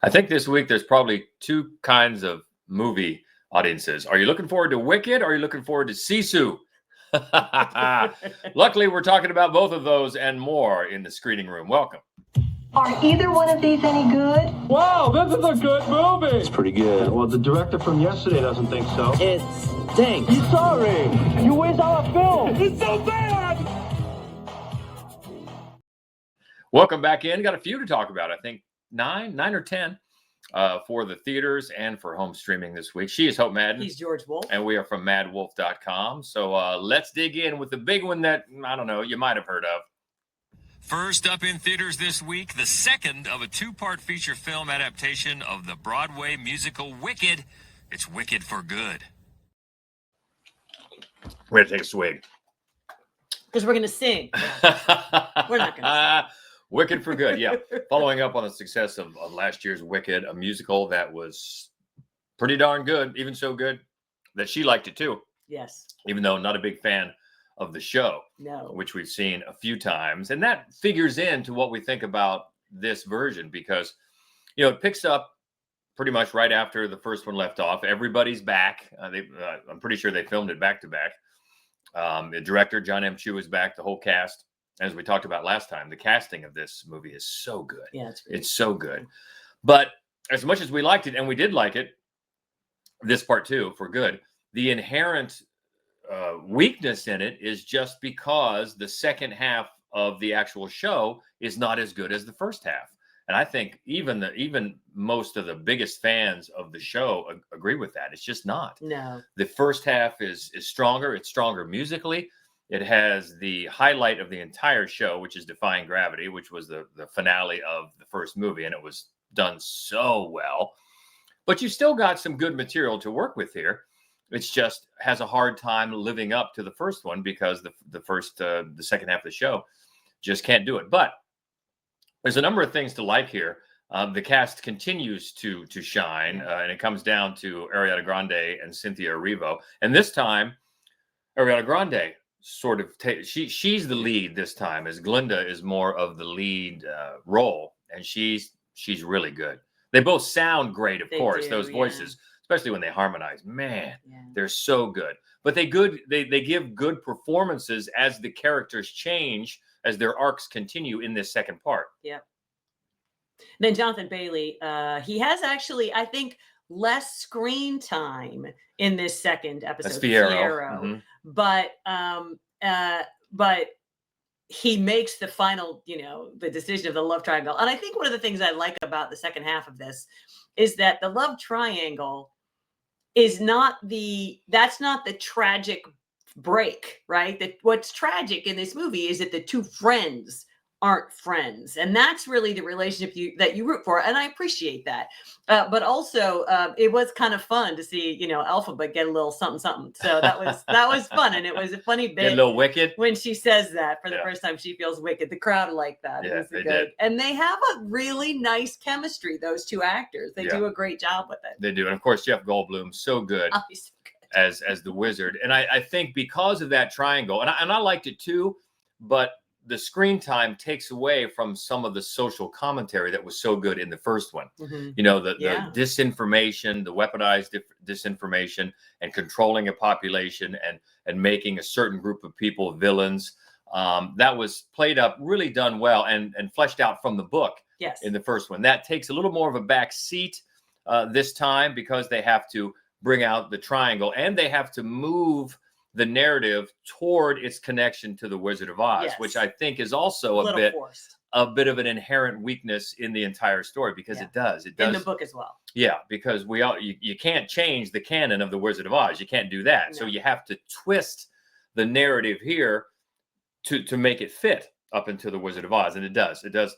I think this week there's probably two kinds of movie audiences. Are you looking forward to Wicked or are you looking forward to Sisu? Luckily, we're talking about both of those and more in the screening room. Welcome. Are either one of these any good? Wow, this is a good movie. It's pretty good. Well, the director from yesterday doesn't think so. It stinks. He's sorry. You waste our film. It's so bad! Welcome back in. Got a few to talk about. I think nine or 10 for the theaters and for home streaming this week. She is Hope Madden. He's George Wolf. And we are from MaddWolf.com. So let's dig in with the big one that, I don't know, you might have heard of. First up in theaters this week, the second of a two-part feature film adaptation of the Broadway musical Wicked. It's Wicked for Good. We're going to take a swig. Because we're going to sing. We're not going to sing. Wicked for Good, yeah. Following up on the success of last year's Wicked, a musical that was pretty darn good, even so good that she liked it too. Yes. Even though not a big fan of the show, no, which we've seen a few times. And that figures into what we think about this version because, you know, it picks up pretty much right after the first one left off. Everybody's back. I'm pretty sure they filmed it back to back. The director, John M. Chu, is back, the whole cast. As we talked about last time, the casting of this movie is so good. Yeah, it's so good. But as much as we liked it, and we did like it, this part too, for good, the inherent weakness in it is just because the second half of the actual show is not as good as the first half. And I think even most of the biggest fans of the show agree with that. It's just not. No. The first half is stronger. It's stronger musically. It has the highlight of the entire show, which is Defying Gravity, which was the finale of the first movie, and it was done so well. But you still got some good material to work with here. It's just has a hard time living up to the first one because the second half of the show just can't do it. But there's a number of things to like here. The cast continues to shine, and it comes down to Ariana Grande and Cynthia Erivo. And this time, Ariana Grande sort of she's the lead this time, as Glinda is more of the lead role, and she's really good. They both sound great, of course. Those voices, especially when they harmonize, man, they're so good. But they give good performances as the characters change, as their arcs continue in this second part. Yeah. Then Jonathan Bailey, he has actually, I think, less screen time in this second episode. That's Fiyero. But he makes the final, the decision of the love triangle. And I think one of the things I like about the second half of this is that the love triangle is that's not the tragic break, right? That what's tragic in this movie is that the two friends aren't friends, and that's really the relationship that you root for, and I appreciate that. But also, it was kind of fun to see, Elphaba get a little something. So that was fun, and it was a funny bit. Get a little wicked when she says that for the first time. She feels wicked. The crowd liked that. Yeah, they did. And they have a really nice chemistry. Those two actors, they do a great job with it. They do, and of course, Jeff Goldblum, so good. Oh, he's so good. As the wizard, and I think because of that triangle, and I liked it too, but the screen time takes away from some of the social commentary that was so good in the first one. Mm-hmm. The disinformation, the weaponized disinformation, and controlling a population and making a certain group of people villains. That was played up, really done well, and fleshed out from the book. Yes. In the first one, that takes a little more of a back seat this time because they have to bring out the triangle and they have to move the narrative toward its connection to the Wizard of Oz, which I think is also a bit of an inherent weakness in the entire story because it does in the book as well. Yeah, because you can't change the canon of the Wizard of Oz. You can't do that. No. So you have to twist the narrative here to make it fit up into the Wizard of Oz, and it does. It does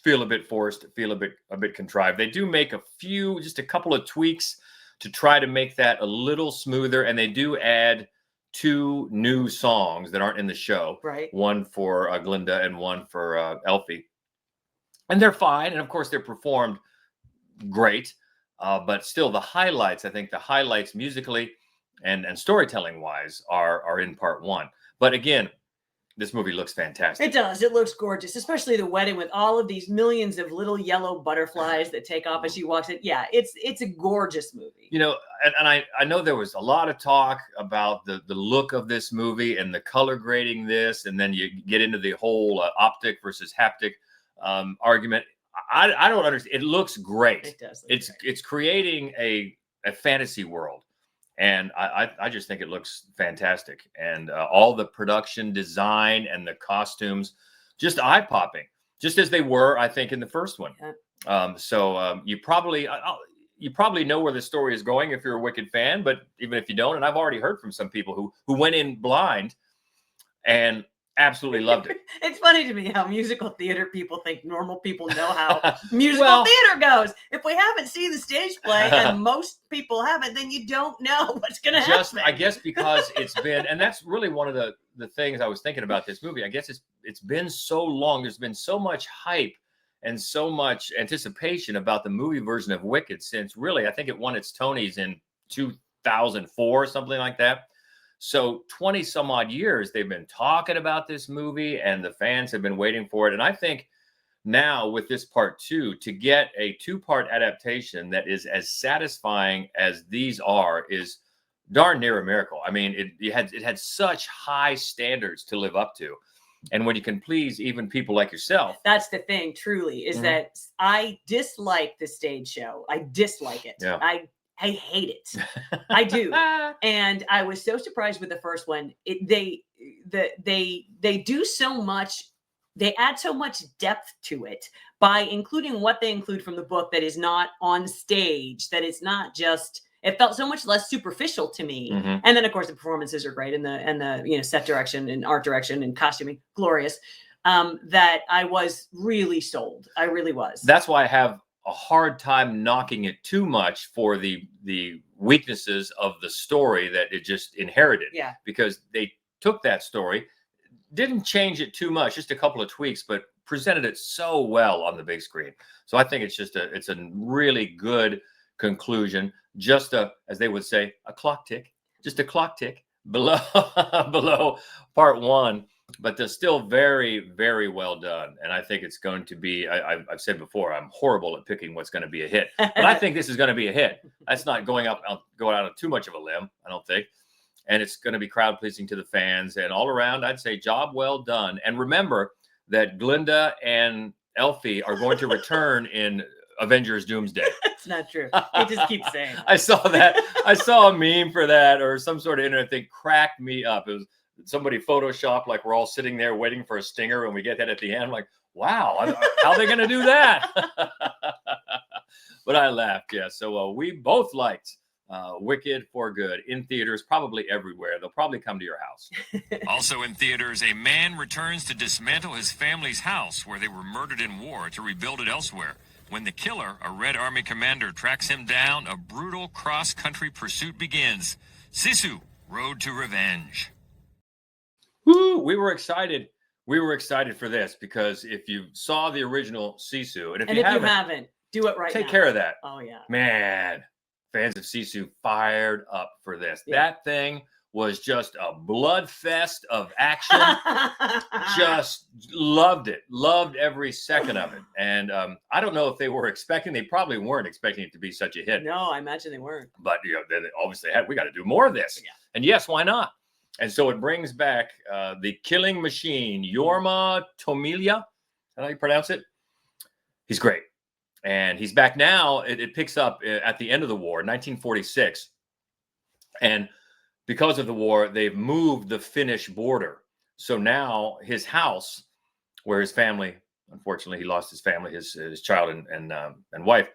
feel a bit forced, feel a bit contrived. They do make just a couple of tweaks to try to make that a little smoother, and they do add 2 new songs that aren't in the show. Right. One for Glinda and one for Elfie. And they're fine. And of course, they're performed great. But still, the highlights musically and storytelling wise are in part 1. But again, this movie looks fantastic. It does. It looks gorgeous, especially the wedding with all of these millions of little yellow butterflies that take off as she walks in. Yeah, it's a gorgeous movie. You know, and I know there was a lot of talk about the look of this movie and the color grading this, and then you get into the whole optic versus haptic argument. I don't understand. It looks great. It does. It's creating a fantasy world. And I just think it looks fantastic. And all the production design and the costumes, just eye-popping, just as they were, I think, in the first one. Yeah. You probably know where the story is going if you're a Wicked fan, but even if you don't, and I've already heard from some people who went in blind and absolutely loved it. It's funny to me how musical theater people think normal people know how musical theater goes. If we haven't seen the stage play, and most people haven't, then you don't know what's going to happen. I guess because it's been, and that's really one of the things I was thinking about this movie. I guess it's been so long. There's been so much hype and so much anticipation about the movie version of Wicked since really, I think it won its Tonys in 2004, something like that. So 20 some odd years, they've been talking about this movie and the fans have been waiting for it. And I think now with this part 2, to get a 2-part adaptation that is as satisfying as these are is darn near a miracle. I mean, it had such high standards to live up to. And when you can please even people like yourself. That's the thing, truly, is that I dislike the stage show. I dislike it. Yeah. I hate it. I do. And I was so surprised with the first one. They do so much. They add so much depth to it by including what they include from the book that is not on stage, that it's not just, it felt so much less superficial to me. And then of course the performances are great and the set direction and art direction and costuming, glorious. That I was really sold. I really was. That's why I have a hard time knocking it too much for the weaknesses of the story that it just inherited. Yeah. Because they took that story, didn't change it too much, just a couple of tweaks, but presented it so well on the big screen. So I think it's a really good conclusion. Just as they would say, a clock tick, just a clock tick below part 1. But they're still very, very well done. And I think it's going to be, I've said before, I'm horrible at picking what's going to be a hit. But I think this is going to be a hit. That's not going out on too much of a limb, I don't think. And it's going to be crowd pleasing to the fans. And all around, I'd say job well done. And remember that Glinda and Elfie are going to return in Avengers Doomsday. It's not true. They just keep saying it. I saw that. I saw a meme for that or some sort of internet thing, cracked me up. It was somebody photoshopped like we're all sitting there waiting for a stinger and we get that at the end. I'm like, wow, how are they going to do that? But I laughed. Yeah. So we both liked Wicked for Good in theaters, probably everywhere. They'll probably come to your house. Also in theaters, a man returns to dismantle his family's house where they were murdered in war to rebuild it elsewhere. When the killer, a Red Army commander, tracks him down, a brutal cross-country pursuit begins. Sisu, Road to Revenge. Woo, we were excited. We were excited for this because if you saw the original Sisu, and if you haven't, do it right now. Take care of that. Oh, yeah. Man, fans of Sisu fired up for this. Yeah. That thing was just a blood fest of action. Just loved it. Loved every second of it. And I don't know if they were expecting. They probably weren't expecting it to be such a hit. No, I imagine they weren't. But they obviously had. We got to do more of this. Yeah. And yes, why not? And so it brings back the killing machine, Jorma Tomilia. How do you pronounce it? He's great. And he's back now. It picks up at the end of the war, 1946. And because of the war, they've moved the Finnish border. So now his house, where his family, unfortunately, he lost his family, his child and wife.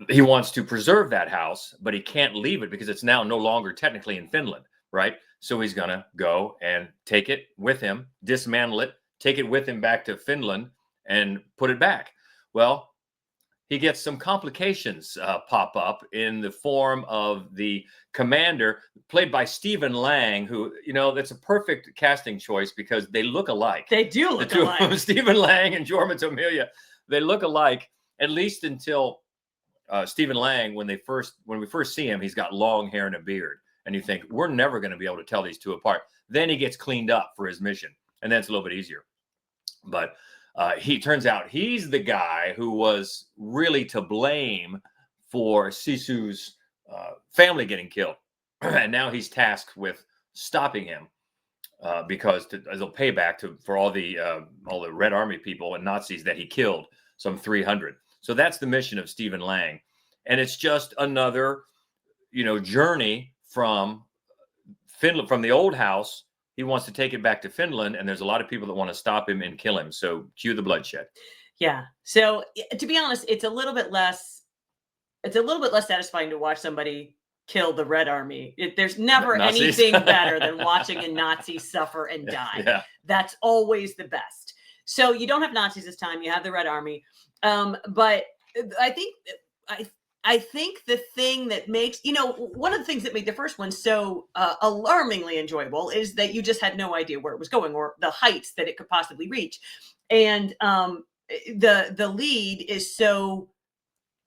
He wants to preserve that house, but he can't leave it because it's now no longer technically in Finland, right? So he's going to go and take it with him, dismantle it, take it with him back to Finland and put it back. Well, he gets some complications pop up in the form of the commander, played by Stephen Lang, who, that's a perfect casting choice because they look alike. They do look alike. Stephen Lang and Jorma Tomilia, they look alike, at least until Stephen Lang, when we first see him, he's got long hair and a beard. and you think we're never going to be able to tell these two apart. Then he gets cleaned up for his mission, and then it's a little bit easier. But he turns out he's the guy who was really to blame for Sisu's family getting killed, and now he's tasked with stopping him because as a payback for all the Red Army people and Nazis that he killed, some 300. So that's the mission of Stephen Lang, and it's just another, journey from Finland, from the old house. He wants to take it back to Finland, and there's a lot of people that want to stop him and kill him. So cue the bloodshed. Yeah. So to be honest, it's a little bit less satisfying to watch somebody kill the Red Army. There's never Nazis. anything better than watching a Nazi suffer and die. Yeah. That's always the best. So you don't have Nazis this time. You have the Red Army. But I think the thing that makes, one of the things that made the first one so alarmingly enjoyable is that you just had no idea where it was going or the heights that it could possibly reach. And the lead is so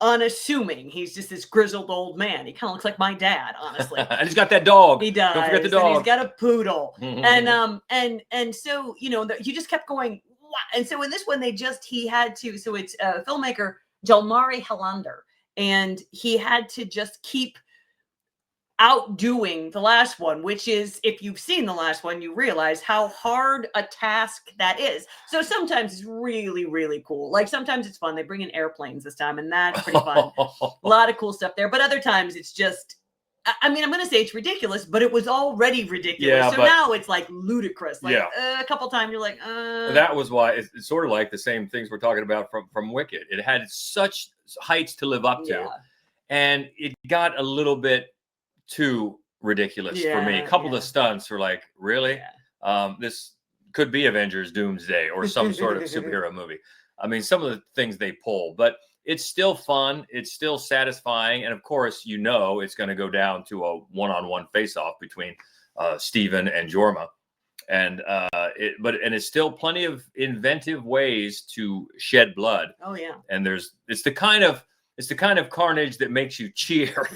unassuming. He's just this grizzled old man. He kind of looks like my dad, honestly. And he's got that dog. He does. Don't forget the And dog. he's got a poodle. And so, you just kept going. Wow. And so in this one, he had to, so it's a filmmaker, Jalmari Helander, and he had to just keep outdoing the last one, which is, if you've seen the last one, you realize how hard a task that is. So sometimes it's really, really cool. Like sometimes it's fun. They bring in airplanes this time, and that's pretty fun. A lot of cool stuff there. But other times it's just, I'm going to say it's ridiculous, but it was already ridiculous. Yeah, so but now it's like ludicrous. Like a couple times you're like, That was why it's sort of like the same things we're talking about from Wicked. It had such heights to live up to, and it got a little bit too ridiculous for me. A couple of the stunts were like, really? This could be Avengers Doomsday or some sort of superhero movie. I mean, some of the things they pull, but it's still fun. It's still satisfying. And of course, it's going to go down to a one-on-one face-off between Steven and Jorma. And it's still plenty of inventive ways to shed blood. Oh yeah. And it's the kind of carnage that makes you cheer.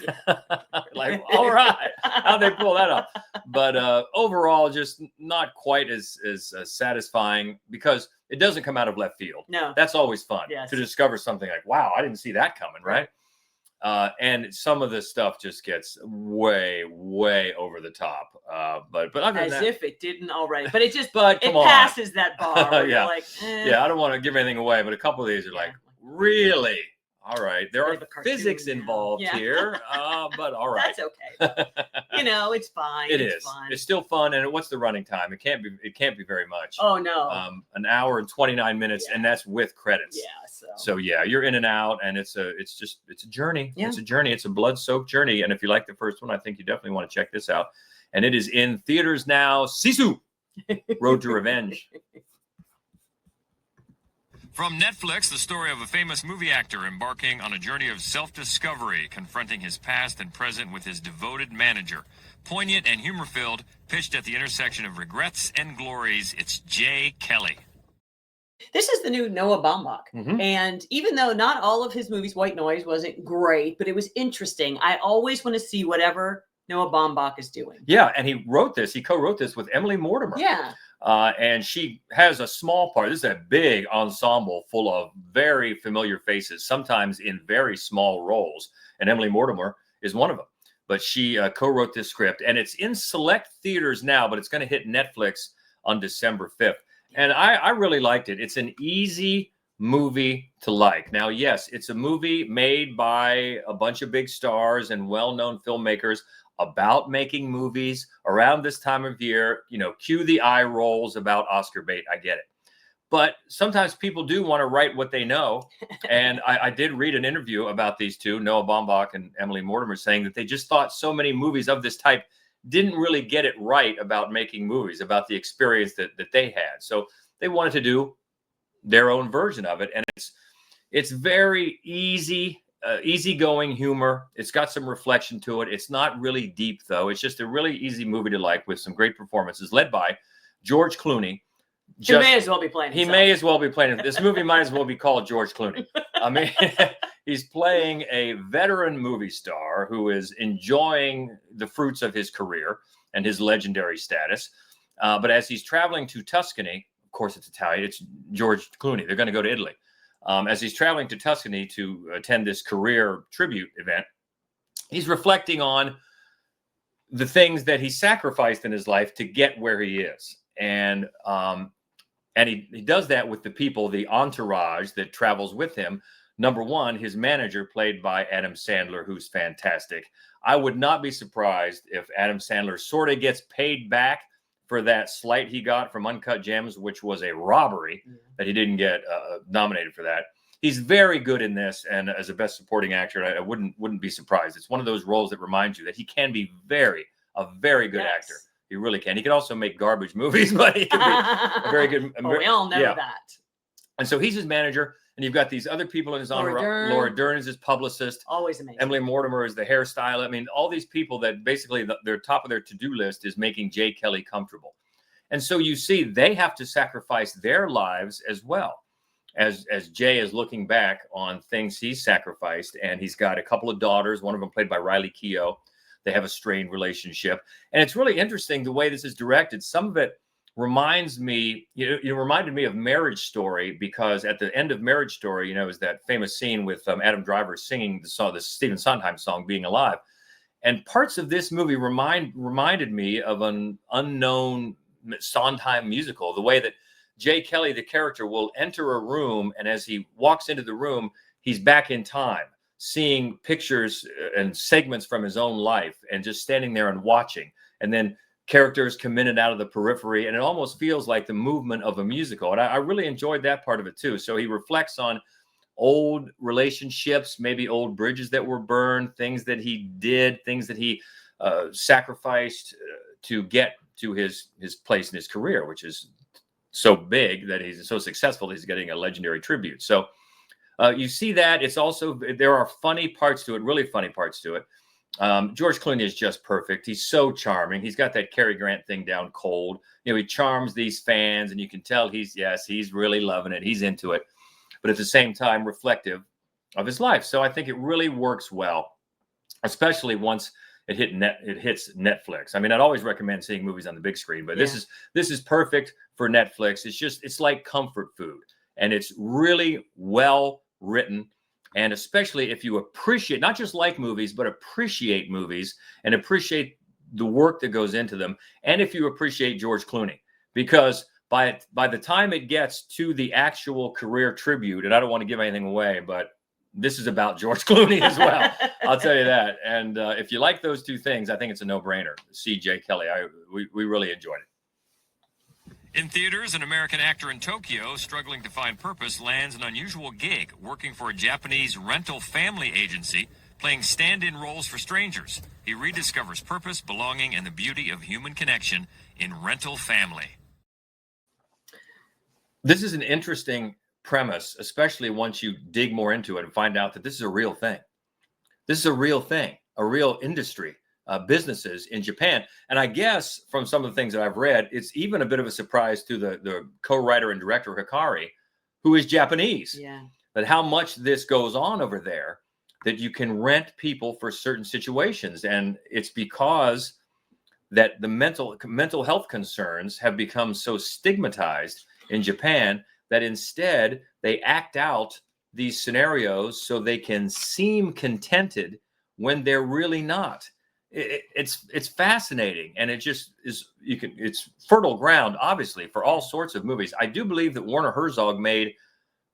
Like, all right, how'd they pull that off? But overall, just not quite as satisfying because it doesn't come out of left field. No. That's always fun Yes. to discover something like, wow, I didn't see that coming, right? And some of the stuff just gets way, way over the top. But other than that, if it didn't already, but it just But come on. passes that bar. Where Yeah. You're like, yeah, I don't want to give anything away, but a couple of these are like, really? All right, there Bit are of a cartoon physics now. involved Yeah. here, but all right. That's okay. It's fine. It it's is. Fine. It's still fun. And what's the running time? It can't be very much. Oh no. An hour and 29 minutes, and that's with credits. Yeah. So yeah, you're in and out, and it's a journey. Yeah. It's a journey. It's a blood-soaked journey. And if you like the first one, I think you definitely want to check this out. And it is in theaters now. Sisu, Road to Revenge. From Netflix, the story of a famous movie actor embarking on a journey of self-discovery, confronting his past and present with his devoted manager. Poignant and humor-filled, pitched at the intersection of regrets and glories, it's Jay Kelly. This is the new Noah Baumbach. Mhm. And even though not all of his movies, White Noise wasn't great, but it was interesting. I always want to see whatever Noah Baumbach is doing. Yeah, and he co-wrote this with Emily Mortimer. Yeah. And she has a small part. This is a big ensemble full of very familiar faces, sometimes in very small roles. And Emily Mortimer is one of them. But she co-wrote this script, and it's in select theaters now, but it's going to hit Netflix on December 5th. And I really liked it. It's an easy movie to like. Now, yes, it's a movie made by a bunch of big stars and well-known filmmakers about making movies around this time of year. Cue the eye rolls about Oscar bait. I get it. But sometimes people do want to write what they know. And I did read an interview about these two, Noah Baumbach and Emily Mortimer, saying that they just thought so many movies of this type didn't really get it right about making movies, about the experience that they had. So they wanted to do their own version of it. And it's very easygoing humor. It's got some reflection to it. It's not really deep, though. It's just a really easy movie to like with some great performances, led by George Clooney. He may as well be playing He himself. may as well be playing. This movie might as well be called George Clooney. I mean, He's playing a veteran movie star who is enjoying the fruits of his career and his legendary status. But as he's traveling to Tuscany, of course it's Italian, it's George Clooney. They're going to go to Italy. As he's traveling to Tuscany to attend this career tribute event, he's reflecting on the things that he sacrificed in his life to get where he is. And he does that with the people, the entourage that travels with him. Number one, his manager, played by Adam Sandler, who's fantastic. I would not be surprised if Adam Sandler sort of gets paid back for that slight he got from Uncut Gems, which was a robbery that he didn't get nominated for that. He's very good in this, and as a best supporting actor, I wouldn't be surprised. It's one of those roles that reminds you that he can be a very good actor. He really can. He can also make garbage movies, but he can be a very good. We all know that. And so he's his manager, and you've got these other people in his entourage. Laura Dern is his publicist. Always amazing. Emily Mortimer is the hairstylist. I mean, all these people that basically their top of their to-do list is making Jay Kelly comfortable. And so you see they have to sacrifice their lives as well. As Jay is looking back on things he's sacrificed, and he's got a couple of daughters, one of them played by Riley Keough. They have a strained relationship. And it's really interesting the way this is directed. Some of it reminds me, it reminded me of Marriage Story, because at the end of Marriage Story, is that famous scene with Adam Driver singing the Stephen Sondheim song, Being Alive. And parts of this movie reminded me of an unknown Sondheim musical, the way that Jay Kelly, the character, will enter a room, and as he walks into the room, he's back in time, seeing pictures and segments from his own life and just standing there and watching. And then characters come in and out of the periphery, and it almost feels like the movement of a musical. And I really enjoyed that part of it too. So he reflects on old relationships, maybe old bridges that were burned, things that he did, things that he sacrificed to get to his place in his career, which is so big that he's so successful that he's getting a legendary tribute. So you see that. It's also, there are funny parts to it, really funny parts to it. George Clooney is just perfect. He's so charming. He's got that Cary Grant thing down cold. He charms these fans, and you can tell he's really loving it. He's into it, but at the same time reflective of his life. So I think it really works well, especially once it hits Netflix. I mean, I'd always recommend seeing movies on the big screen, but this is perfect for Netflix. It's like comfort food, and it's really well written. And especially if you appreciate, not just like movies, but appreciate movies and appreciate the work that goes into them. And if you appreciate George Clooney, because by the time it gets to the actual career tribute, and I don't want to give anything away, but this is about George Clooney as well. I'll tell you that. And if you like those two things, I think it's a no-brainer. See Jay Kelly. We really enjoyed it. In theaters, an American actor in Tokyo struggling to find purpose lands an unusual gig working for a Japanese rental family agency, playing stand-in roles for strangers. He rediscovers purpose, belonging, and the beauty of human connection in Rental Family. This is an interesting premise, especially once you dig more into it and find out that this is a real thing. This is a real thing, a real industry. Businesses in Japan. And I guess from some of the things that I've read, it's even a bit of a surprise to the co-writer and director Hikari, who is Japanese. Yeah. But how much this goes on over there, that you can rent people for certain situations. And it's because that the mental health concerns have become so stigmatized in Japan that instead they act out these scenarios so they can seem contented when they're really not. It's fascinating, and it just is. It's fertile ground, obviously, for all sorts of movies. I do believe that Werner Herzog made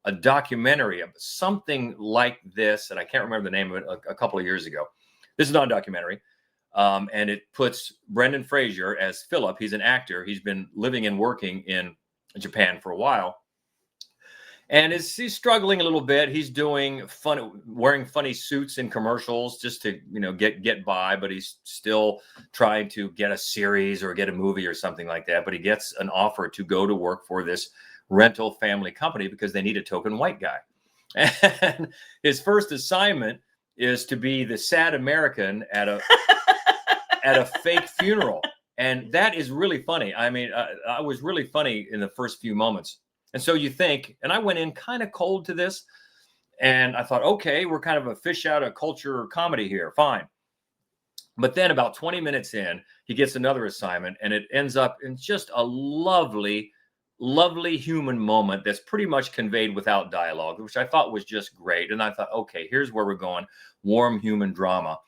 a documentary of something like this, and I can't remember the name of it, a couple of years ago. This is not a documentary, and it puts Brendan Fraser as Philip. He's an actor. He's been living and working in Japan for a while. And he's struggling a little bit. He's wearing funny suits in commercials just to, get by. But he's still trying to get a series or get a movie or something like that. But he gets an offer to go to work for this rental family company because they need a token white guy. And his first assignment is to be the sad American at a fake funeral. And that is really funny. I mean, I was really funny in the first few moments. And so you think, and I went in kind of cold to this, And I thought, okay, we're kind of a fish out of culture comedy here. Fine. But then about 20 minutes in, he gets another assignment, and it ends up in just a lovely, lovely human moment that's pretty much conveyed without dialogue, which I thought was just great. And I thought, okay, here's where we're going. Warm human drama.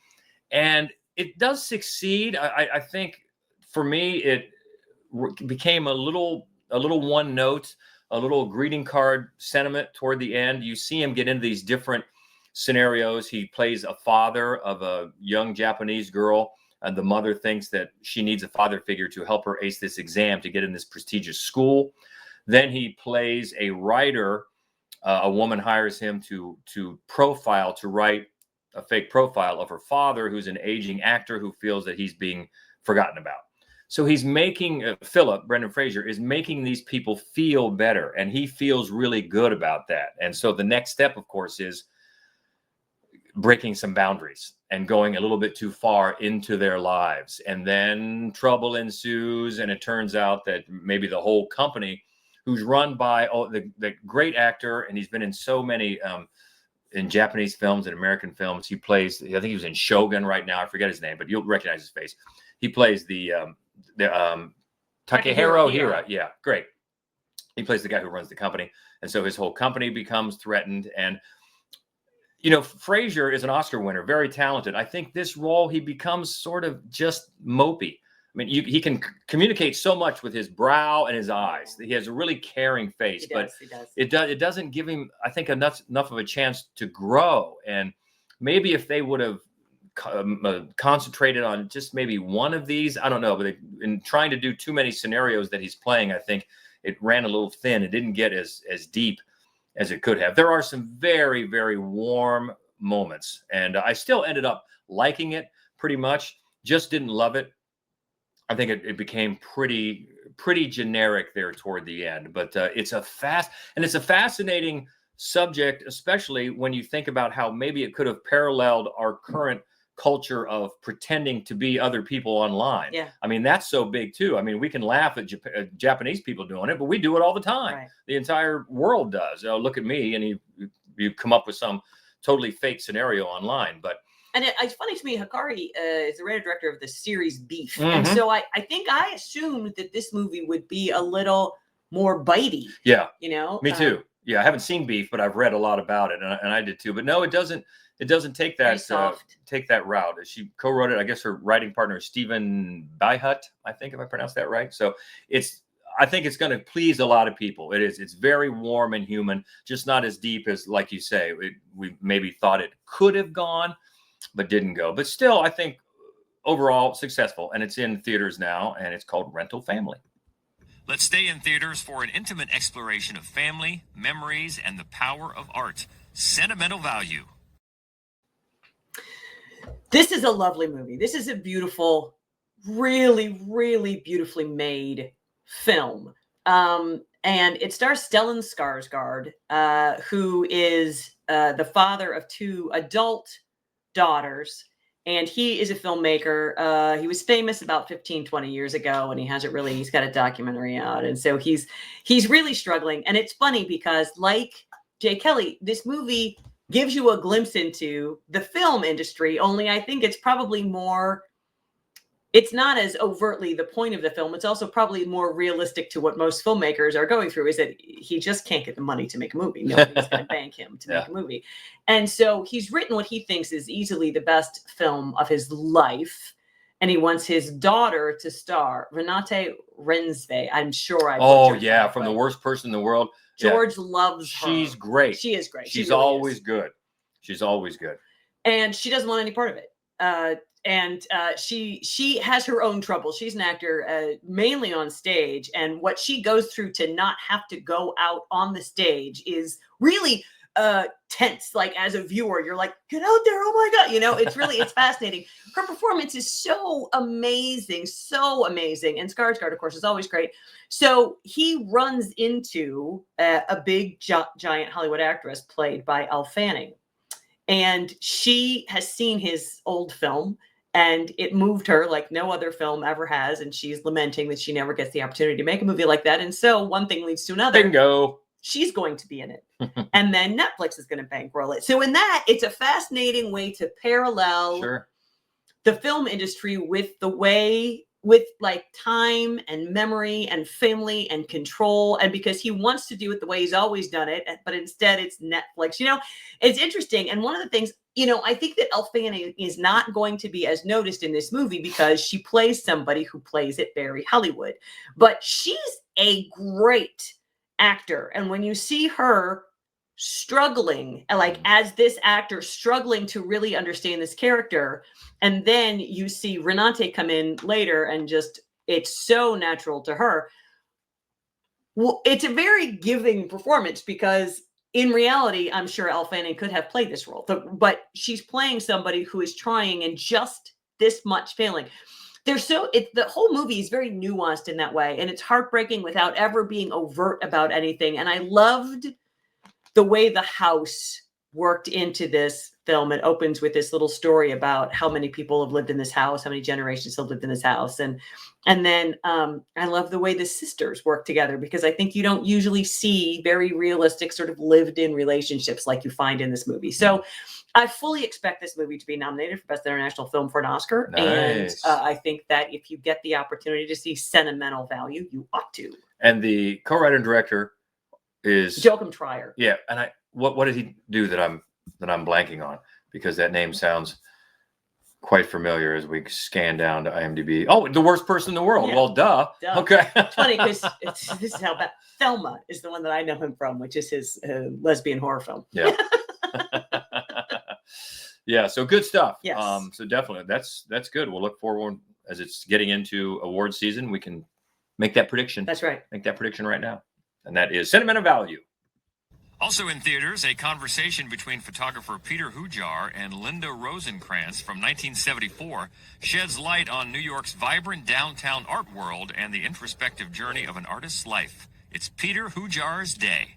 And it does succeed. I think for me, it became a little one note, a little greeting card sentiment toward the end. You see him get into these different scenarios. He plays a father of a young Japanese girl, and the mother thinks that she needs a father figure to help her ace this exam to get in this prestigious school. Then he plays a writer. A woman hires him to write a fake profile of her father, who's an aging actor who feels that he's being forgotten about. So he's making Philip, Brendan Fraser, is making these people feel better, and he feels really good about that. And so the next step, of course, is breaking some boundaries and going a little bit too far into their lives. And then trouble ensues, and it turns out that maybe the whole company, who's run by the great actor, and he's been in so many in Japanese films and American films. He plays, I think he was in Shogun right now. I forget his name, but you'll recognize his face. He plays the Takehiro Hira. Yeah, great. He plays the guy who runs the company. And so his whole company becomes threatened. And you know, Fraser is an Oscar winner, very talented. I think this role, he becomes sort of just mopey. I mean, he can communicate so much with his brow and his eyes. He has a really caring face, but it doesn't give him, I think, enough of a chance to grow. And maybe if they would have concentrated on just maybe one of these, I don't know, but in trying to do too many scenarios that he's playing, I think it ran a little thin. It didn't get as deep as it could have. There are some very, very warm moments, and I still ended up liking it pretty much. Just didn't love it. I think it became pretty generic there toward the end. But it's a fascinating subject, especially when you think about how maybe it could have paralleled our current culture of pretending to be other people online. Yeah. I mean, that's so big too. I mean, we can laugh at Japanese people doing it, but we do it all the time. Right. The entire world does. Look at me, and you come up with some totally fake scenario online. But it's funny to me, Hikari is the writer director of the series Beef. And so I think I assumed that this movie would be a little more bitey. Yeah. You know? Me too. Yeah, I haven't seen Beef, but I've read a lot about it, and I did too. But no, it doesn't take that route. She co-wrote it. I guess her writing partner is Stephen Byhut, I think, if I pronounced that right. So I think it's going to please a lot of people. It's very warm and human, just not as deep as, like you say, we maybe thought it could have gone, but didn't go. But still, I think overall successful, and it's in theaters now, and it's called Rental Family. Let's stay in theaters for an intimate exploration of family, memories, and the power of art. Sentimental Value. This is a lovely movie. This is a beautiful, really, really beautifully made film. And it stars Stellan Skarsgård, who is the father of two adult daughters. And he is a filmmaker. He was famous about 15, 20 years ago, and he's got a documentary out. And so he's really struggling. And it's funny because, like Jay Kelly, this movie gives you a glimpse into the film industry, only I think it's probably more, it's not as overtly the point of the film. It's also probably more realistic to what most filmmakers are going through, is that he just can't get the money to make a movie. Nobody's going to bank him to make a movie. And so he's written what he thinks is easily the best film of his life. And he wants his daughter to star, Renate Reinsve. I'm sure I butchered that, from The Worst Person in the World. George loves her. She's great. She is great. She's always good. She's always good. And she doesn't want any part of it. She has her own trouble. She's an actor mainly on stage. And what she goes through to not have to go out on the stage is really tense. Like, as a viewer, you're like, get out there. Oh my God. You know, it's fascinating. Her performance is so amazing. And Skarsgård, of course, is always great. So he runs into a big giant Hollywood actress played by Elle Fanning. And she has seen his old film, and it moved her like no other film ever has. And she's lamenting that she never gets the opportunity to make a movie like that. And so one thing leads to another. Bingo. she's going to be in it. And then Netflix is going to bankroll it. So in that, it's a fascinating way to parallel Sure. the film industry with the way, with like time and memory and family and control. And because he wants to do it the way he's always done it, but instead it's Netflix. You know, it's interesting. And one of the things, you know, I think that Elle Fanning is not going to be as noticed in this movie because she plays somebody who plays it very Hollywood. But she's a great actor. And when you see her struggling, like as this actor struggling to really understand this character, and then you see Renate come in later and just, it's so natural to her. Well, it's a very giving performance because in reality, I'm sure Elle Fanning could have played this role, but she's playing somebody who is trying and just this much failing. The whole movie is very nuanced in that way, and it's heartbreaking without ever being overt about anything. And I loved the way the house worked into this film. It opens with this little story about how many people have lived in this house, how many generations have lived in this house. And then I love the way the sisters work together, because I think you don't usually see very realistic sort of lived in relationships like you find in this movie. So I fully expect this movie to be nominated for Best International Film for an Oscar. Nice. And I think that if you get the opportunity to see Sentimental Value, you ought to. And the co-writer and director is Joachim Trier. Yeah, and what did he do that I'm blanking on? Because that name sounds quite familiar as we scan down to IMDb. Oh, the worst person in the world. Yeah. Well, duh. Okay. It's funny because this is how bad. Thelma is the one that I know him from, which is his lesbian horror film. Yeah. Yeah. So good stuff. Yes. So definitely, that's good. We'll look forward as it's getting into award season. We can make that prediction. That's right. Make that prediction right now, and that is Sentimental Value. Also in theaters, a conversation between photographer Peter Hujar and Linda Rosenkrantz from 1974 sheds light on New York's vibrant downtown art world and the introspective journey of an artist's life. It's Peter Hujar's Day.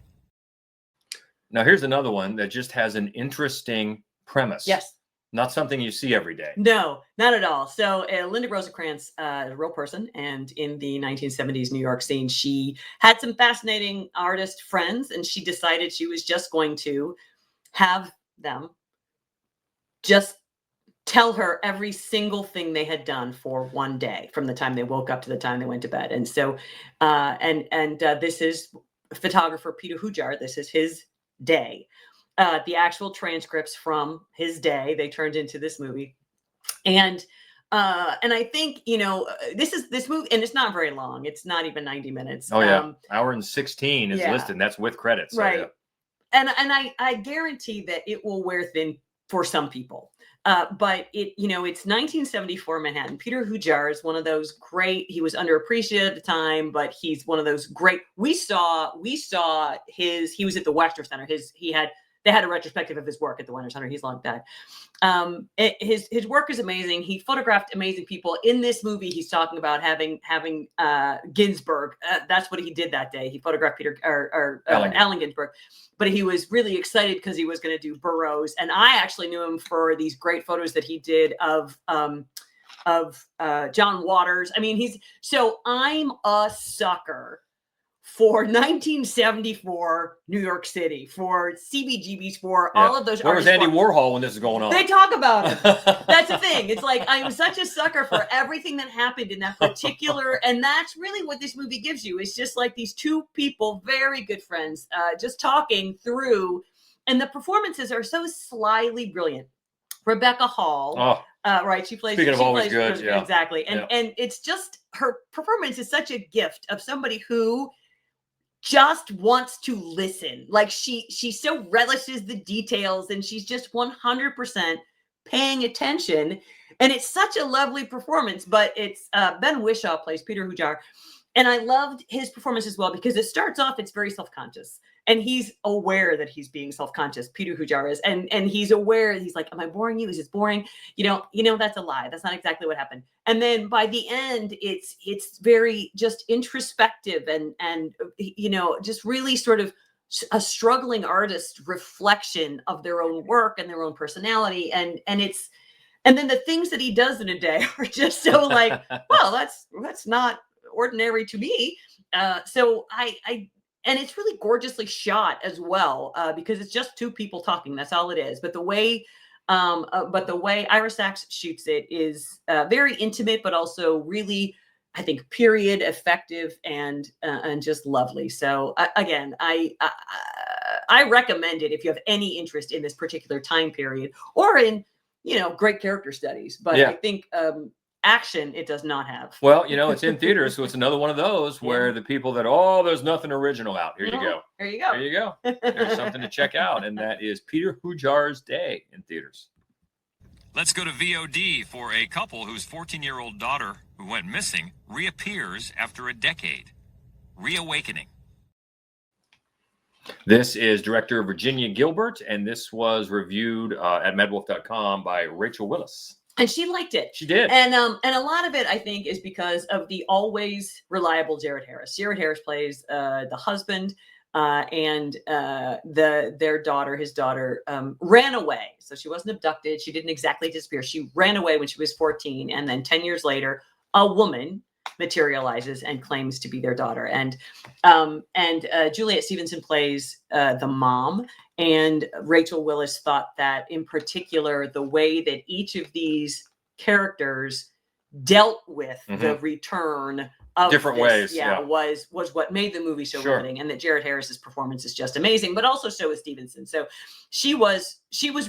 Now, here's another one that just has an interesting premise. Yes. Not something you see every day. No, not at all. So Linda Rosenkrantz, a real person, and in the 1970s New York scene, she had some fascinating artist friends, and she decided she was just going to have them just tell her every single thing they had done for one day, from the time they woke up to the time they went to bed. And so, this is photographer Peter Hujar. This is his day. The actual transcripts from his day, they turned into this movie. And I think, you know, this movie, and it's not very long. It's not even 90 minutes. Oh yeah. Hour and 16 is listed. And that's with credits. So, right. Yeah. And I guarantee that it will wear thin for some people. But it's 1974 Manhattan. Peter Hujar is one of those great, he was underappreciated at the time, but he's one of those great, we saw he was at the Wexner Center. They had a retrospective of his work at the Wexner Center. He's long died. His work is amazing. He photographed amazing people. In this movie, he's talking about having Ginsberg. That's what he did that day. He photographed Allen Ginsberg, but he was really excited because he was going to do Burroughs. And I actually knew him for these great photos that he did of John Waters. I mean, I'm a sucker for 1974 New York City, for CBGBs, for all of those. Where was Andy Warhol when this is going on? They talk about it. That's the thing. It's like, I'm such a sucker for everything that happened in that particular, and that's really what this movie gives you. It's just like these two people, very good friends, just talking through, and the performances are so slyly brilliant. Rebecca Hall, right? She plays. Speaking of always good, yeah, exactly. And it's just, her performance is such a gift of somebody who just wants to listen. Like she so relishes the details, and she's just 100% paying attention. And it's such a lovely performance. But it's Ben Whishaw plays Peter Hujar. And I loved his performance as well, because it starts off, it's very self-conscious. And he's aware that he's being self-conscious. Peter Hujar is. And he's aware, he's like, am I boring you? Is this boring? You know, that's a lie. That's not exactly what happened. And then by the end, it's very just introspective and just really sort of a struggling artist reflection of their own work and their own personality. And then the things that he does in a day are just so like, well, that's not ordinary to me. So and it's really gorgeously shot as well, because it's just two people talking. That's all it is. But the way Ira Sachs shoots it is very intimate, but also really, I think, period effective and just lovely. So again, I recommend it if you have any interest in this particular time period or in, great character studies. But I think action it does not have. Well, it's in theaters, so it's another one of those where the people that, there's nothing original out. Here you go. There you go. There you go. There's something to check out, and that is Peter Hujar's Day in theaters. Let's go to VOD for a couple whose 14-year-old daughter, who went missing, reappears after a decade. Reawakening. This is director Virginia Gilbert, and this was reviewed at MaddWolf.com by Rachel Willis. And she liked it. She did. And a lot of it, I think, is because of the always reliable Jared Harris. Jared Harris plays the husband, and their daughter, his daughter, ran away. So she wasn't abducted. She didn't exactly disappear. She ran away when she was 14. And then 10 years later, a woman materializes and claims to be their daughter. And Juliet Stevenson plays the mom. And Rachel Willis thought that, in particular, the way that each of these characters dealt with the return of different ways, was what made the movie so riveting. And that Jared Harris's performance is just amazing, but also so is Stevenson. So she was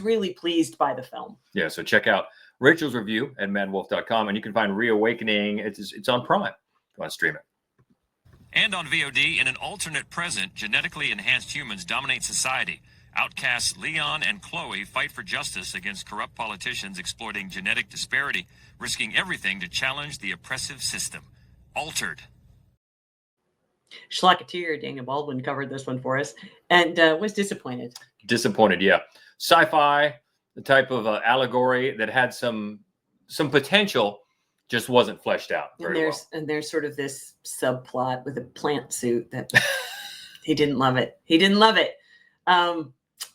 really pleased by the film. Yeah. So check out Rachel's review at MaddWolf.com, and you can find Reawakening. It's on Prime. Go on, stream it. And on VOD, in an alternate present, genetically enhanced humans dominate society. Outcasts Leon and Chloe fight for justice against corrupt politicians exploiting genetic disparity, risking everything to challenge the oppressive system. Altered. Schlocketeer, Daniel Baldwin, covered this one for us and was disappointed. Disappointed, yeah. Sci-fi, the type of allegory that had some potential, just wasn't fleshed out very well. And there's sort of this subplot with a plant suit that he didn't love it.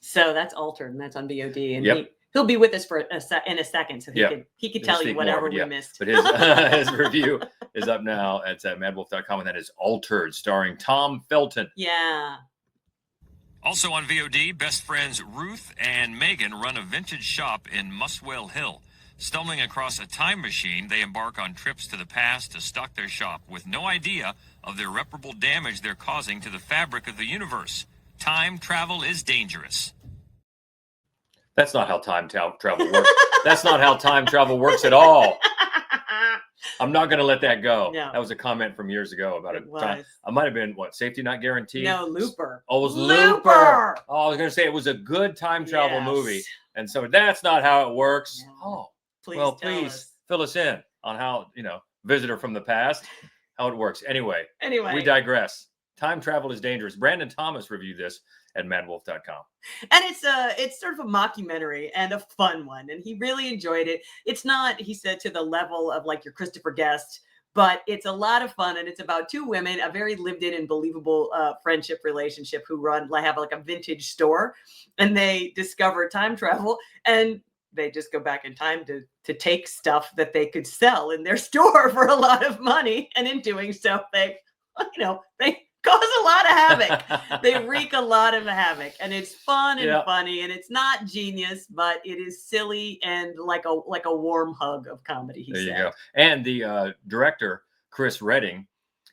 So that's Altered, and that's on VOD. And he'll be with us for in a second, so he could tell you whatever we missed. But his review is up now at MaddWolf.com, and that is Altered, starring Tom Felton. Yeah. Also on VOD, best friends Ruth and Megan run a vintage shop in Muswell Hill. Stumbling across a time machine, they embark on trips to the past to stock their shop with no idea of the irreparable damage they're causing to the fabric of the universe. Time travel is dangerous. That's not how time travel works. That's not how time travel works at all. I'm not going to let that go. No. That was a comment from years ago about it. I might have been, Safety Not Guaranteed? No, Looper. Oh, it was Looper. Oh, I was going to say it was a good time travel movie. And so that's not how it works. No. Oh, please fill us in on how, visitor from the past, how it works. Anyway, we digress. Time travel is dangerous. Brandon Thomas reviewed this at MaddWolf.com. And it's sort of a mockumentary and a fun one. And he really enjoyed it. It's not, he said, to the level of like your Christopher Guest, but it's a lot of fun. And it's about two women, a very lived in and believable friendship relationship who have like a vintage store, and they discover time travel, and they just go back in time to take stuff that they could sell in their store for a lot of money. And in doing so, they cause a lot of havoc. They wreak a lot of havoc, and it's fun and funny, and it's not genius, but it is silly and like a warm hug of comedy. There you go. And the director, Chris Redding,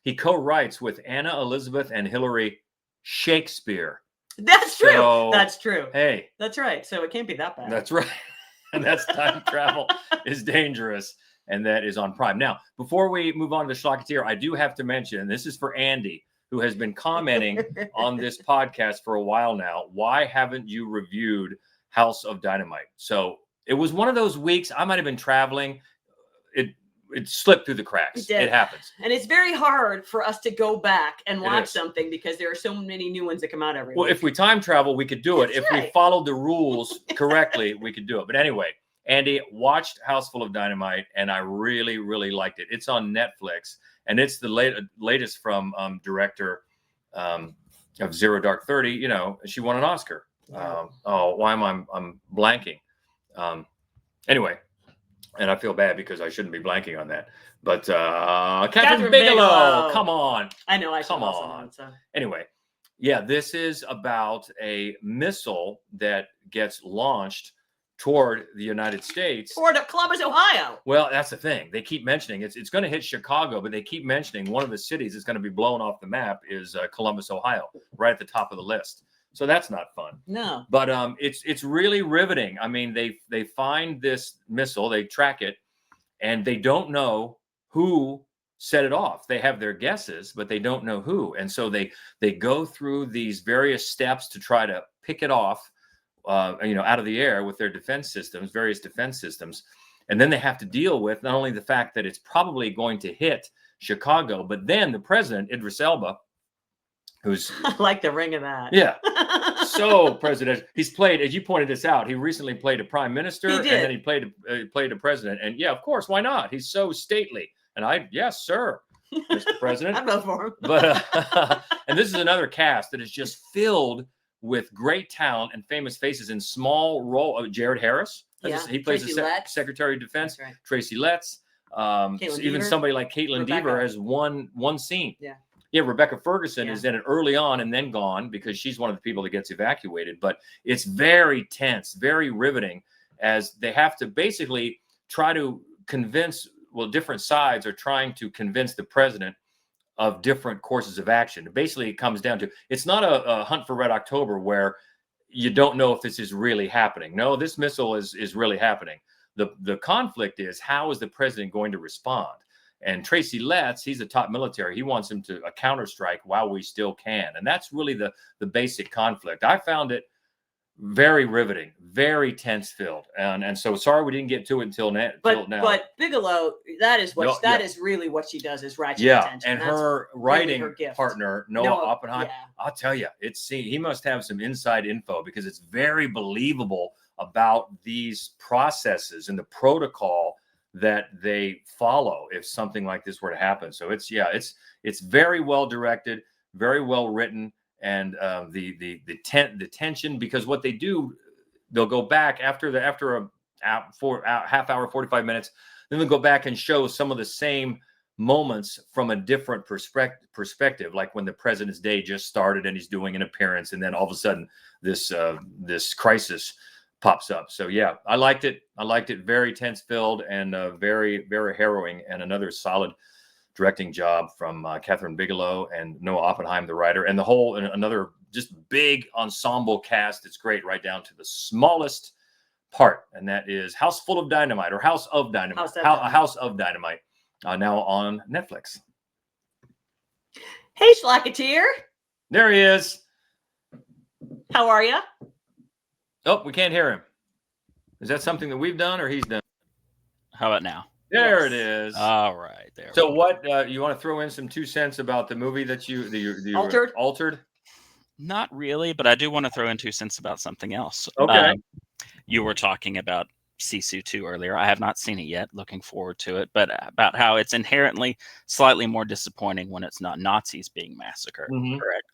he co-writes with Anna Elizabeth and Hilary Shakespeare. That's true. So, that's true. Hey, that's right. So it can't be that bad. That's right. And that's Time Travel is Dangerous. And that is on Prime. Now, before we move on to Schlocketeer, I do have to mention, and this is for Andy, who has been commenting on this podcast for a while now, why haven't you reviewed House of Dynamite? So it was one of those weeks, I might have been traveling. It slipped through the cracks. It happens. And it's very hard for us to go back and watch something because there are so many new ones that come out every week. Well, if we time travel, we could do it. If we followed the rules correctly, we could do it. But anyway, Andy watched House Full of Dynamite, and I really, really liked it. It's on Netflix, and it's the latest from director of Zero Dark 30. She won an Oscar. Why am I'm blanking? Anyway, and I feel bad because I shouldn't be blanking on that. But Catherine Bigelow, come on. I know. Come on. Anyway, Yeah, this is about a missile that gets launched toward the United States. Toward Columbus, Ohio. Well, that's the thing. They keep mentioning it's going to hit Chicago, but they keep mentioning one of the cities that's going to be blown off the map is Columbus, Ohio, right at the top of the list. So that's not fun. No. But it's really riveting. I mean, they find this missile, they track it, and they don't know who set it off. They have their guesses, but they don't know who. And so they go through these various steps to try to pick it off. Out of the air with their various defense systems. And then they have to deal with not only the fact that it's probably going to hit Chicago, but then the president, Idris Elba, who's... I like the ring of that. Yeah. So president, he's played, as you pointed this out, he recently played a prime minister, and then he played a president. And yeah, of course, why not? He's so stately. And yes, sir, Mr. President. I vote for him. But, and this is another cast that is just filled with great talent and famous faces in small role. Jared Harris, he plays the Secretary of Defense. Right. Tracy Letts, even somebody like Caitlin Dever has one scene. Yeah, Rebecca Ferguson is in it early on and then gone because she's one of the people that gets evacuated. But it's very tense, very riveting, as they have to basically try to convince. Well, different sides are trying to convince the president of different courses of action. Basically, it comes down to, it's not a hunt for Red October where you don't know if this is really happening. No, this missile is really happening. The conflict is, how is the president going to respond? And Tracy Letts, he's a top military. He wants him to a counterstrike while we still can. And that's really the basic conflict. I found it very riveting, very tense filled, and so sorry we didn't get to it until now. But Bigelow, that is really what she does, is ratchet attention. And her writing partner Noah Oppenheim, I'll tell you, he must have some inside info because it's very believable about these processes and the protocol that they follow if something like this were to happen. So it's very well directed, very well written. And the tension, because what they do, they'll go back after a half hour, 45 minutes, then they'll go back and show some of the same moments from a different perspective, like when the President's Day just started and he's doing an appearance, and then all of a sudden this crisis pops up. So yeah, I liked it. Very tense filled and very, very harrowing, and another solid directing job from Catherine Bigelow and Noah Oppenheim, the writer, and another just big ensemble cast. It's great, right down to the smallest part, and that is House of Dynamite, House of Dynamite, now on Netflix. Hey, Schlocketeer. There he is. How are you? Oh, we can't hear him. Is that something that we've done or he's done? How about now? There it is. All right. There. So what, you want to throw in some 2 cents about the movie that you altered? Not really, but I do want to throw in 2 cents about something else. Okay. You were talking about Sisu 2 earlier. I have not seen it yet. Looking forward to it, but about how it's inherently slightly more disappointing when it's not Nazis being massacred. Mm-hmm. Correct.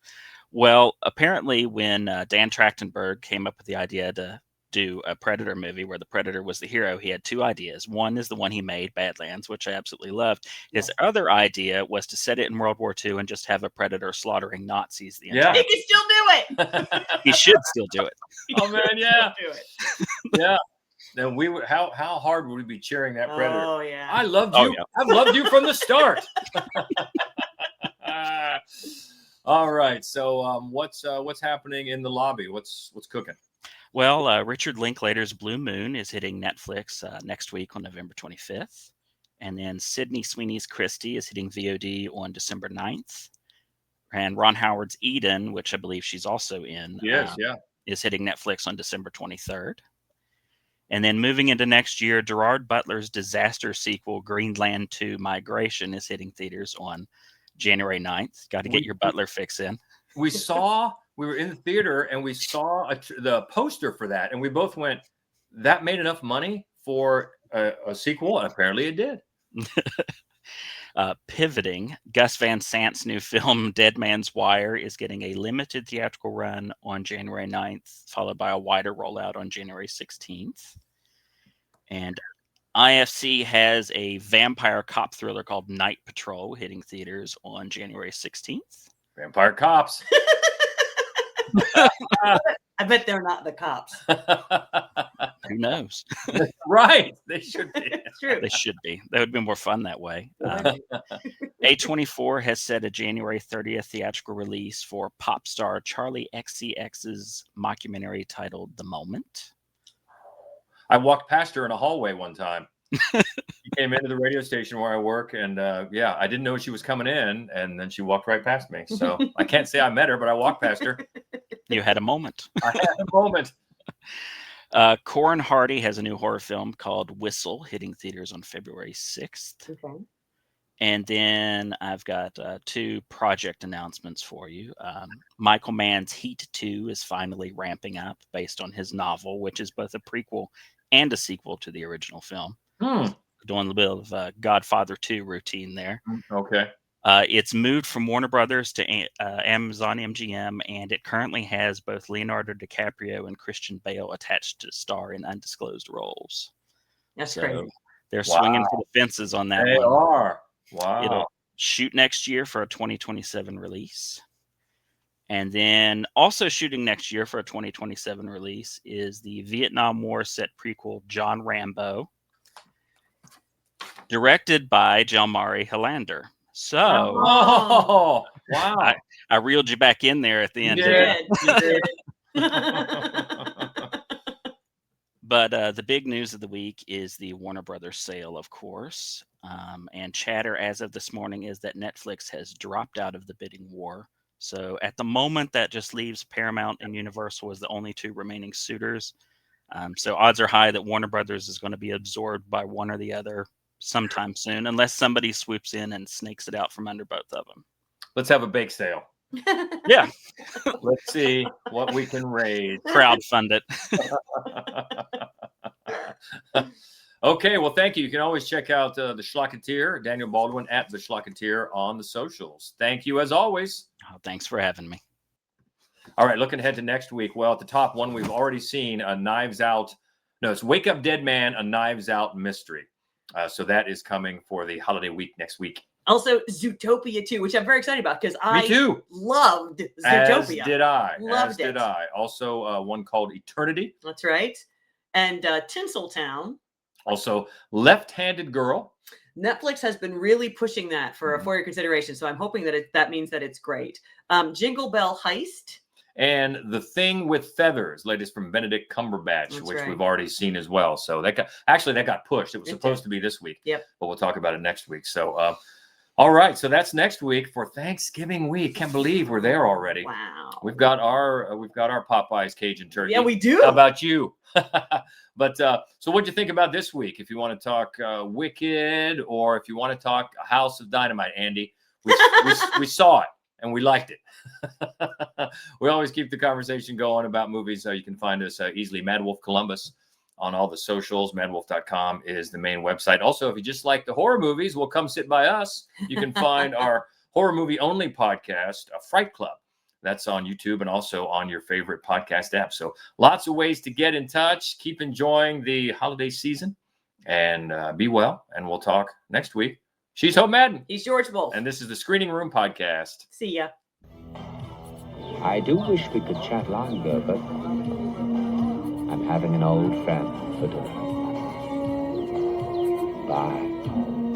Well, apparently when Dan Trachtenberg came up with the idea to do a Predator movie where the Predator was the hero, he had 2 ideas. One is the one he made, Badlands, which I absolutely loved. His other idea was to set it in World War II and just have a Predator slaughtering Nazis the entire time. He can still do it. He should still do it. Oh man, yeah. Do it. Yeah. Then we would, how hard would we be cheering that Predator? Oh yeah. I loved you. Yeah. I've loved you from the start. All right. So what's happening in the lobby? What's cooking? Well, Richard Linklater's Blue Moon is hitting Netflix next week on November 25th. And then Sydney Sweeney's Christie is hitting VOD on December 9th. And Ron Howard's Eden, which I believe she's also in, is hitting Netflix on December 23rd. And then moving into next year, Gerard Butler's disaster sequel, Greenland 2 Migration, is hitting theaters on January 9th. Got to get your Butler fix in. We were in the theater and we saw the poster for that, and we both went, that made enough money for a sequel, and apparently it did. Pivoting, Gus Van Sant's new film, Dead Man's Wire, is getting a limited theatrical run on January 9th, followed by a wider rollout on January 16th. And IFC has a vampire cop thriller called Night Patrol hitting theaters on January 16th. Vampire cops. I bet they're not the cops. Who knows? Right. They should be. It's true. They should be. That would be more fun that way. A24 has set a January 30th theatrical release for pop star Charlie XCX's mockumentary titled The Moment. I walked past her in a hallway one time. She came into the radio station where I work, and yeah, I didn't know she was coming in, and then she walked right past me. So I can't say I met her, but I walked past her. You had a moment. I had a moment. Corin Hardy has a new horror film called Whistle hitting theaters on February 6th. Okay. And then I've got 2 project announcements for you. Michael Mann's Heat 2 is finally ramping up based on his novel, which is both a prequel and a sequel to the original film. Doing a little bit of Godfather 2 routine there. Okay. It's moved from Warner Brothers to Amazon MGM, and it currently has both Leonardo DiCaprio and Christian Bale attached to star in undisclosed roles. That's So crazy. they're swinging for the fences on that They one. are. Wow. It'll shoot next year for a 2027 release. And then also shooting next year for a 2027 release is the Vietnam War set prequel John Rambo, directed by Jalmari Helander. So Oh, wow. I reeled you back in there at the end. Yeah. You did. But the big news of the week is the Warner Brothers sale, of course. And chatter as of this morning is that Netflix has dropped out of the bidding war. So at the moment, that just leaves Paramount and Universal as the only 2 remaining suitors. So odds are high that Warner Brothers is going to be absorbed by one or the other sometime soon, unless somebody swoops in and snakes it out from under both of them. Let's have a bake sale. Yeah. Let's see what we can raise. Crowdfund it. Okay, well, thank you. You can always check out the Schlocketeer, Daniel Baldwin at the Schlocketeer on the socials. Thank you as always. Oh, thanks for having me. All right, looking ahead to next week. Well, at the top one, we've already seen a Knives Out. No, it's Wake Up Dead Man, a Knives Out mystery. So that is coming for the holiday week next week. Also, Zootopia 2, which I'm very excited about because Me too. loved Zootopia. As did I. Loved As did it. I. Also, one called Eternity. That's right. And Tinseltown. Also, Left-Handed Girl. Netflix has been really pushing that for your consideration. So I'm hoping that that means that it's great. Jingle Bell Heist. And The Thing with Feathers, latest from Benedict Cumberbatch, That's which right. we've already seen as well. So that got pushed. It was supposed to be this week. Yep. But we'll talk about it next week. So, all right. So that's next week for Thanksgiving week. Can't believe we're there already. Wow. We've got our Popeyes Cajun turkey. Yeah, we do. How about you? But so what'd you think about this week? If you want to talk Wicked, or if you want to talk House of Dynamite, Andy, we saw it and we liked it. We always keep the conversation going about movies. You can find us easily, MaddWolf Columbus, on all the socials. MaddWolf.com is the main website. Also, if you just like the horror movies, well, come sit by us. You can find our horror movie only podcast, Fright Club. That's on YouTube and also on your favorite podcast app. So lots of ways to get in touch. Keep enjoying the holiday season and be well. And we'll talk next week. She's Hope Madden. He's George Wolf. And this is the Screening Room Podcast. See ya. I do wish we could chat longer, but I'm having an old friend for dinner. Bye.